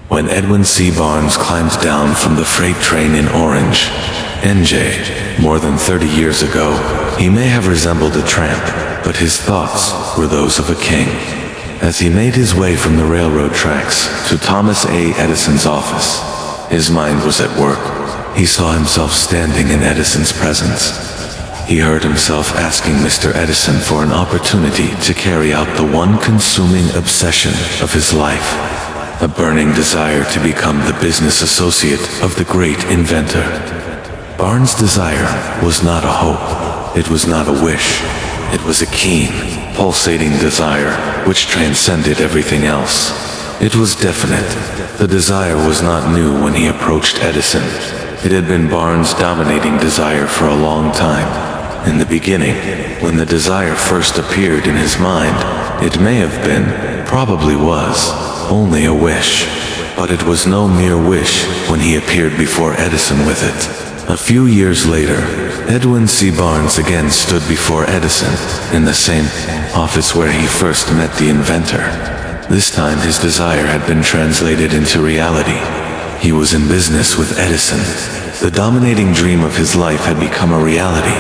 When Edwin C. Barnes climbed down from the freight train in Orange, NJ, more than 30 years ago, he may have resembled a tramp, but his thoughts were those of a king. As he made his way from the railroad tracks to Thomas A. Edison's office, his mind was at work. He saw himself standing in Edison's presence. He heard himself asking Mr. Edison for an opportunity to carry out the one consuming obsession of his life, a burning desire to become the business associate of the great inventor. Barnes' desire was not a hope. It was not a wish. It was a keen, pulsating desire which transcended everything else. It was definite. The desire was not new when he approached Edison. It had been Barnes' dominating desire for a long time. In the beginning, when the desire first appeared in his mind, it may have been, probably was, only a wish. But it was no mere wish when he appeared before Edison with it. A few years later, Edwin C. Barnes again stood before Edison, in the same office where he first met the inventor. This time his desire had been translated into reality. He was in business with Edison. The dominating dream of his life had become a reality.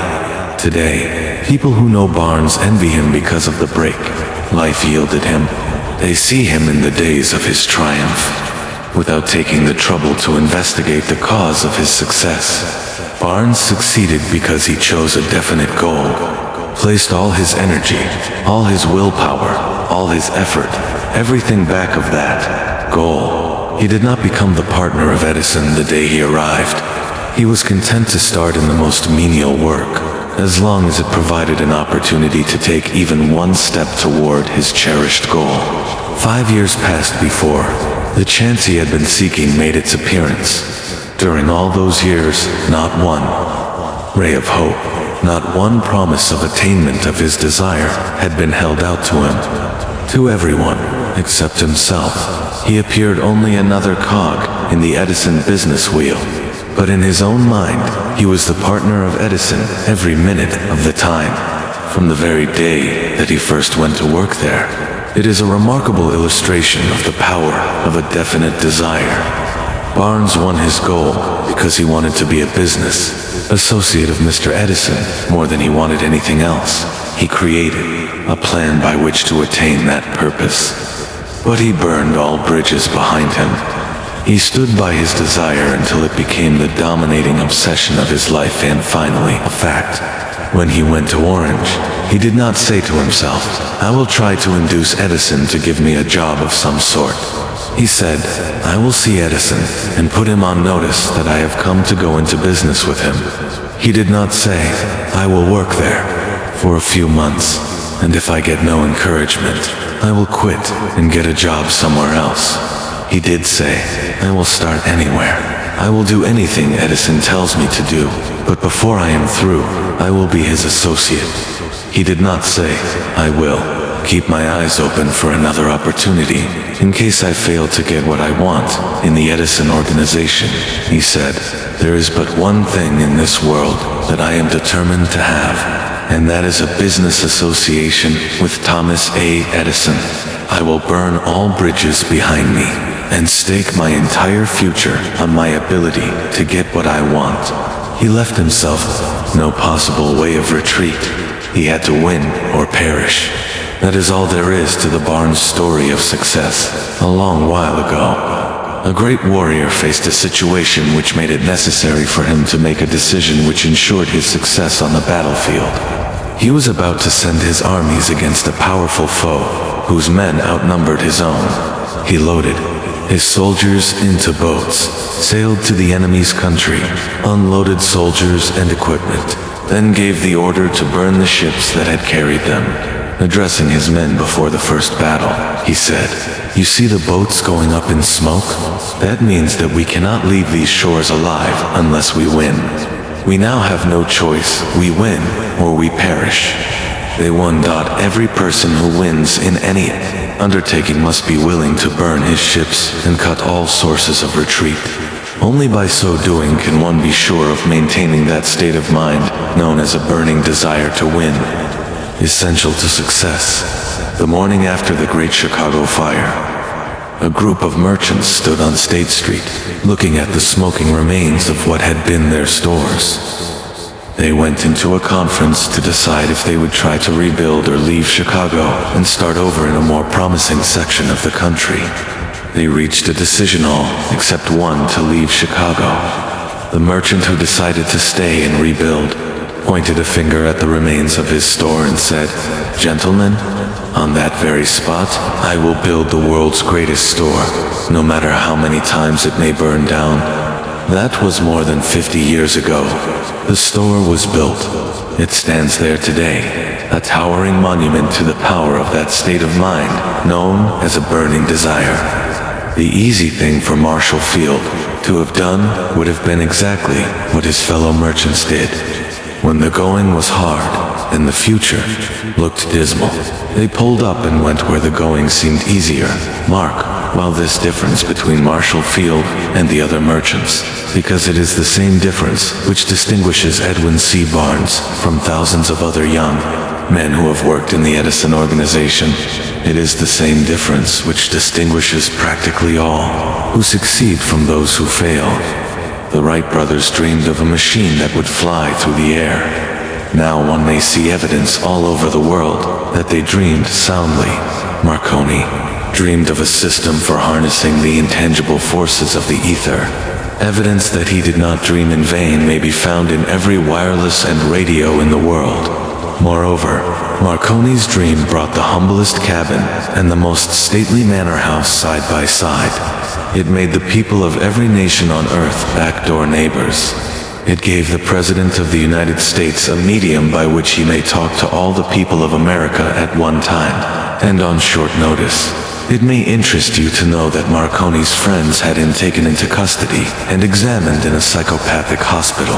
Today, people who know Barnes envy him because of the break life yielded him. They see him in the days of his triumph, without taking the trouble to investigate the cause of his success. Barnes succeeded because he chose a definite goal, placed all his energy, all his willpower, all his effort, everything back of that goal. He did not become the partner of Edison the day he arrived. He was content to start in the most menial work, as long as it provided an opportunity to take even one step toward his cherished goal. 5 years passed before the chance he had been seeking made its appearance. During all those years, not one ray of hope, not one promise of attainment of his desire had been held out to him. To everyone, except himself, he appeared only another cog in the Edison business wheel. But in his own mind, he was the partner of Edison every minute of the time, from the very day that he first went to work there. It is a remarkable illustration of the power of a definite desire. Barnes won his goal because he wanted to be a business associate of Mr. Edison more than he wanted anything else. He created a plan by which to attain that purpose. But he burned all bridges behind him. He stood by his desire until it became the dominating obsession of his life and finally a fact. When he went to Orange, he did not say to himself, "I will try to induce Edison to give me a job of some sort." He said, "I will see Edison and put him on notice that I have come to go into business with him." He did not say, "I will work there for a few months, and if I get no encouragement, I will quit and get a job somewhere else." He did say, "I will start anywhere. I will do anything Edison tells me to do, but before I am through, I will be his associate." He did not say, "I will keep my eyes open for another opportunity in case I fail to get what I want in the Edison organization." He said, "There is but one thing in this world that I am determined to have, and that is a business association with Thomas A. Edison. I will burn all bridges behind me and stake my entire future on my ability to get what I want." He left himself no possible way of retreat. He had to win or perish. That is all there is to the Barnes story of success. A long while ago, a great warrior faced a situation which made it necessary for him to make a decision which ensured his success on the battlefield. He was about to send his armies against a powerful foe, whose men outnumbered his own. He loaded his soldiers into boats, sailed to the enemy's country, unloaded soldiers and equipment, then gave the order to burn the ships that had carried them. Addressing his men before the first battle, he said, "You see the boats going up in smoke? That means that we cannot leave these shores alive unless we win. We now have no choice. We win or we perish." They won. Every person who wins in any undertaking must be willing to burn his ships and cut all sources of retreat. Only by so doing can one be sure of maintaining that state of mind known as a burning desire to win. Essential to success. The morning after the Great Chicago Fire, A group of merchants stood on State Street, looking at the smoking remains of what had been their stores. They went into a conference to decide if they would try to rebuild or leave Chicago and start over in a more promising section of the country. They reached a decision, all except one, to leave Chicago. The merchant who decided to stay and rebuild pointed a finger at the remains of his store and said, "Gentlemen, on that very spot, I will build the world's greatest store, no matter how many times it may burn down." That was more than 50 years ago. The store was built. It stands there today, a towering monument to the power of that state of mind, known as a burning desire. The easy thing for Marshall Field to have done would have been exactly what his fellow merchants did. When the going was hard and the future looked dismal, they pulled up and went where the going seemed easier. Mark, while this difference between Marshall Field and the other merchants, because it is the same difference which distinguishes Edwin C. Barnes from thousands of other young men who have worked in the Edison organization. It is the same difference which distinguishes practically all who succeed from those who fail. The Wright brothers dreamed of a machine that would fly through the air. Now one may see evidence all over the world that they dreamed soundly. Marconi dreamed of a system for harnessing the intangible forces of the ether. Evidence that he did not dream in vain may be found in every wireless and radio in the world. Moreover, Marconi's dream brought the humblest cabin and the most stately manor house side by side. It made the people of every nation on earth backdoor neighbors. It gave the President of the United States a medium by which he may talk to all the people of America at one time, and on short notice. It may interest you to know that Marconi's friends had him taken into custody and examined in a psychopathic hospital.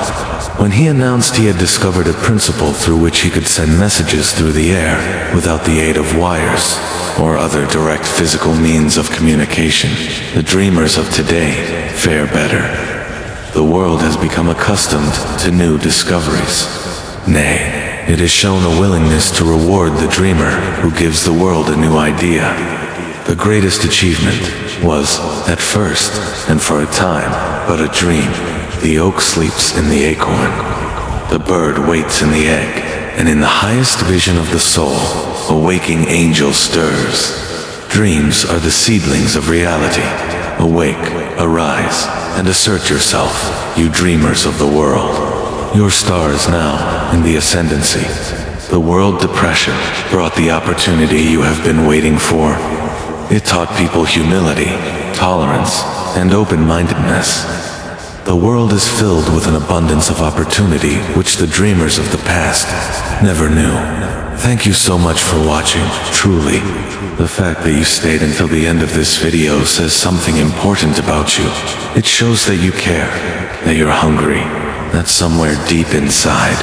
When he announced he had discovered a principle through which he could send messages through the air without the aid of wires or other direct physical means of communication, the dreamers of today fare better. The world has become accustomed to new discoveries. Nay, it has shown a willingness to reward the dreamer who gives the world a new idea. The greatest achievement was, at first, and for a time, but a dream. The oak sleeps in the acorn. The bird waits in the egg, and in the highest vision of the soul, a waking angel stirs. Dreams are the seedlings of reality. Awake, arise, and assert yourself, you dreamers of the world. Your star is now in the ascendancy. The world depression brought the opportunity you have been waiting for. It taught people humility, tolerance, and open-mindedness. The world is filled with an abundance of opportunity which the dreamers of the past never knew. Thank you so much for watching, truly. The fact that you stayed until the end of this video says something important about you. It shows that you care, that you're hungry, that somewhere deep inside,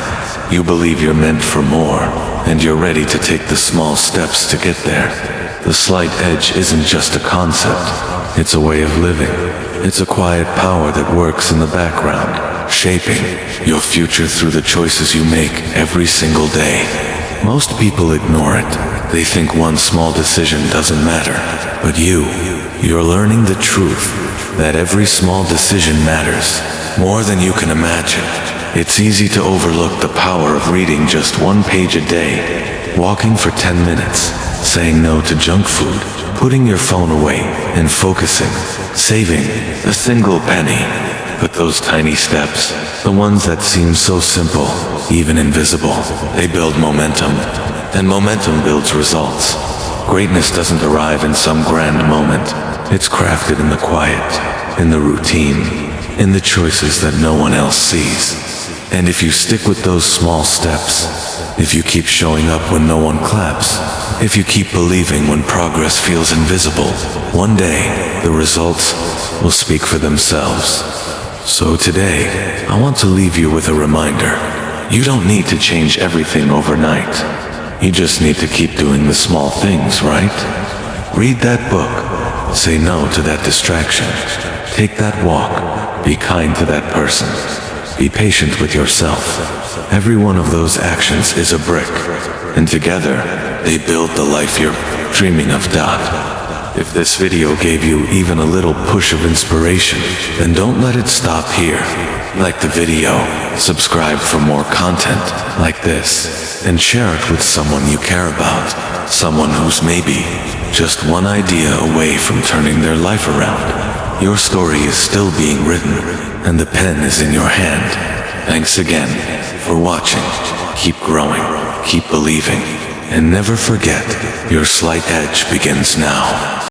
you believe you're meant for more, and you're ready to take the small steps to get there. The slight edge isn't just a concept, it's a way of living. It's a quiet power that works in the background, shaping your future through the choices you make every single day. Most people ignore it. They think one small decision doesn't matter. But you're learning the truth that every small decision matters, more than you can imagine. It's easy to overlook the power of reading just one page a day, walking for 10 minutes, saying no to junk food, putting your phone away, and focusing, saving a single penny. But those tiny steps, the ones that seem so simple, even invisible, they build momentum, and momentum builds results. Greatness doesn't arrive in some grand moment. It's crafted in the quiet, in the routine, in the choices that no one else sees. And if you stick with those small steps, if you keep showing up when no one claps, if you keep believing when progress feels invisible, one day the results will speak for themselves. So today, I want to leave you with a reminder. You don't need to change everything overnight. You just need to keep doing the small things, right? Read that book. Say no to that distraction. Take that walk. Be kind to that person. Be patient with yourself. Every one of those actions is a brick, and together, they build the life you're dreaming of. If this video gave you even a little push of inspiration, then don't let it stop here. Like the video, subscribe for more content like this, and share it with someone you care about, someone who's maybe just one idea away from turning their life around. Your story is still being written, and the pen is in your hand. Thanks again for watching. Keep growing, keep believing, and never forget, your slight edge begins now.